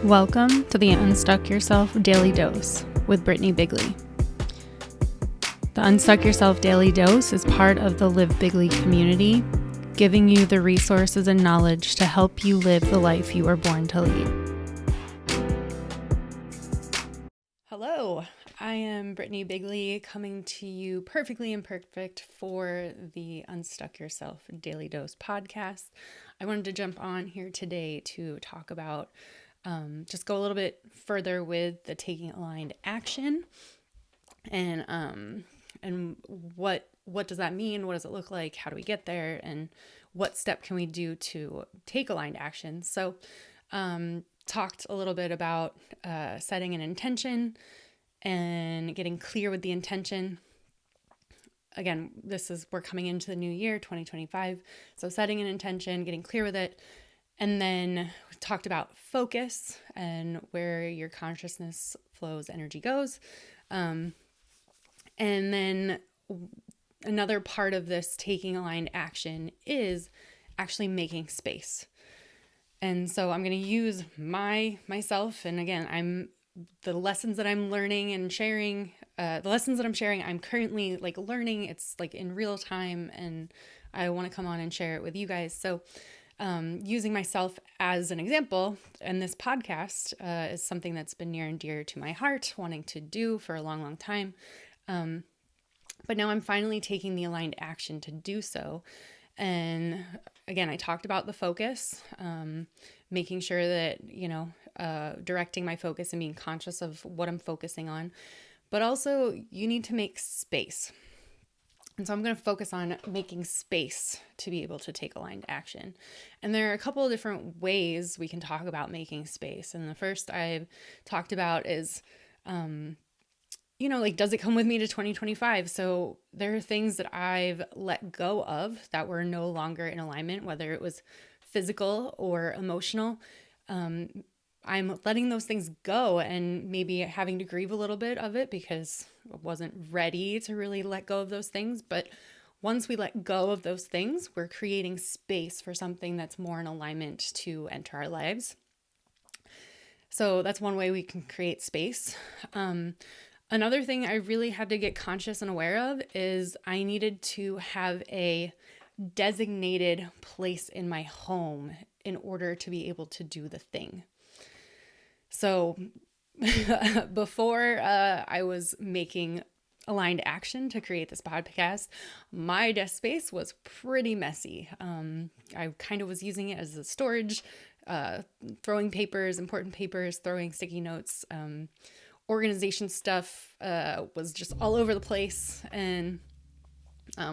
Welcome to the Unstuck Yourself Daily Dose with Brittany Bigley. The Unstuck Yourself Daily Dose is part of the Live Bigley community, giving you the resources and knowledge to help you live the life you were born to lead. Hello, I am Brittany Bigley coming to you perfectly imperfect for the Unstuck Yourself Daily Dose podcast. I wanted to jump on here today to talk about just go a little bit further with the taking aligned action and what does that mean? What does it look like? How do we get there? And what step can we do to take aligned action? So talked a little bit about setting an intention and getting clear with the intention. Again, we're coming into the new year, 2025. So setting an intention, getting clear with it. And then we talked about focus and where your consciousness flows, energy goes. And then another part of this taking aligned action is actually making space. And so I'm going to use myself. And again, the lessons that I'm learning and sharing, I'm currently learning. It's in real time, and I want to come on and share it with you guys. So using myself as an example, and this podcast is something that's been near and dear to my heart, wanting to do for a long, long time. But now I'm finally taking the aligned action to do so. And again, I talked about the focus, making sure that, directing my focus and being conscious of what I'm focusing on. But also, you need to make space. And so I'm going to focus on making space to be able to take aligned action. And there are a couple of different ways we can talk about making space. And the first I've talked about is, does it come with me to 2025? So there are things that I've let go of that were no longer in alignment, whether it was physical or emotional. I'm letting those things go and maybe having to grieve a little bit of it because I wasn't ready to really let go of those things. But once we let go of those things, we're creating space for something that's more in alignment to enter our lives. So that's one way we can create space. Another thing I really had to get conscious and aware of is I needed to have a designated place in my home in order to be able to do the thing. So before I was making aligned action to create this podcast, my desk space was pretty messy. I kind of was using it as a storage, throwing papers, important papers, throwing sticky notes, organization stuff was just all over the place. And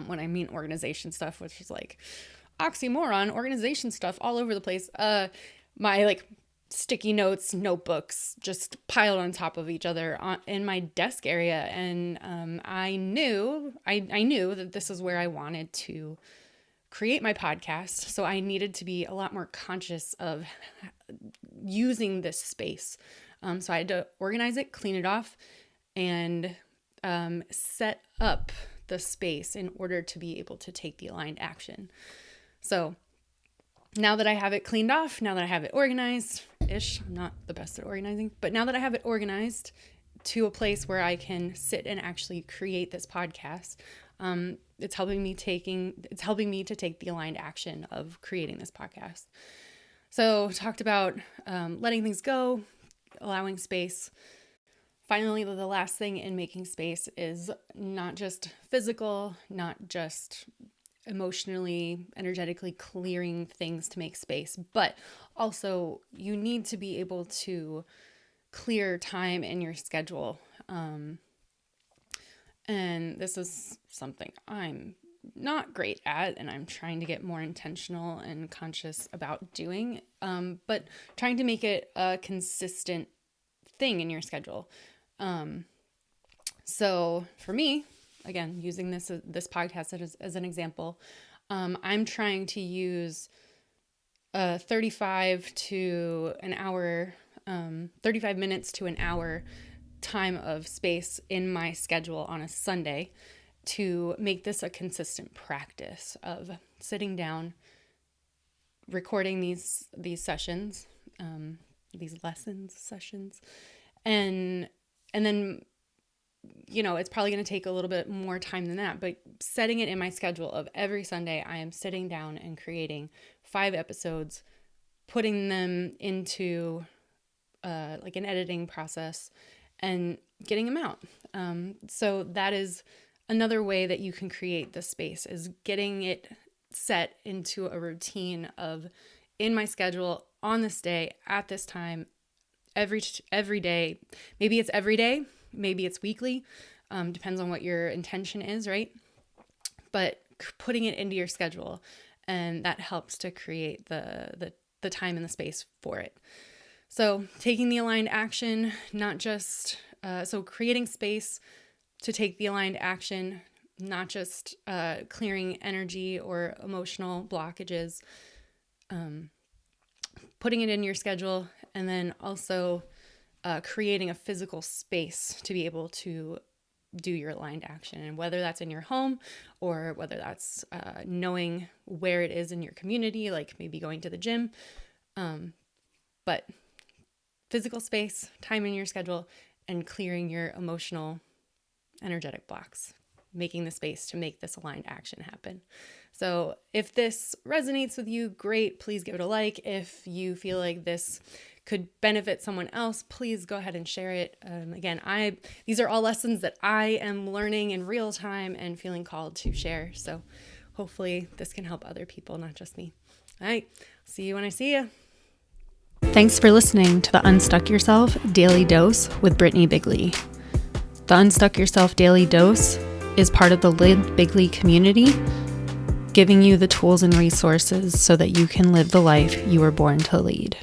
when I mean organization stuff, which is oxymoron, organization stuff all over the place, my sticky notes, notebooks just piled on top of each other in my desk area. And I knew that this is where I wanted to create my podcast. So I needed to be a lot more conscious of using this space. So I had to organize it, clean it off, and set up the space in order to be able to take the aligned action. So now that I have it cleaned off, now that I have it organized-ish, I'm not the best at organizing, but now that I have it organized to a place where I can sit and actually create this podcast, it's helping me to take the aligned action of creating this podcast. So talked about letting things go, allowing space. Finally, the last thing in making space is not just physical, not just emotionally, energetically clearing things to make space, but also you need to be able to clear time in your schedule. And this is something I'm not great at, and I'm trying to get more intentional and conscious about doing, but trying to make it a consistent thing in your schedule. So for me, again, using this podcast as an example, I'm trying to use 35 minutes to an hour time of space in my schedule on a Sunday to make this a consistent practice of sitting down, recording these sessions, these lessons, sessions. And then, it's probably going to take a little bit more time than that, but setting it in my schedule of every Sunday, I am sitting down and creating 5 episodes, putting them into like an editing process and getting them out. So that is another way that you can create the space, is getting it set into a routine of, in my schedule on this day at this time, every day. Maybe it's every day, maybe it's weekly, depends on what your intention is, right? But putting it into your schedule, and that helps to create the time and the space for it. So taking the aligned action, not just so creating space to take the aligned action, not just clearing energy or emotional blockages, putting it in your schedule, and then also creating a physical space to be able to do your aligned action. And whether that's in your home or whether that's knowing where it is in your community, like maybe going to the gym, but physical space, time in your schedule, and clearing your emotional, energetic blocks, making the space to make this aligned action happen. So if this resonates with you, great, please give it a like. If you feel like this could benefit someone else, please go ahead and share it. Again, these are all lessons that I am learning in real time and feeling called to share. So hopefully this can help other people, not just me. All right, see you when I see you. Thanks for listening to the Unstuck Yourself Daily Dose with Brittany Bigley. The Unstuck Yourself Daily Dose is part of the Live Bigley community, giving you the tools and resources so that you can live the life you were born to lead.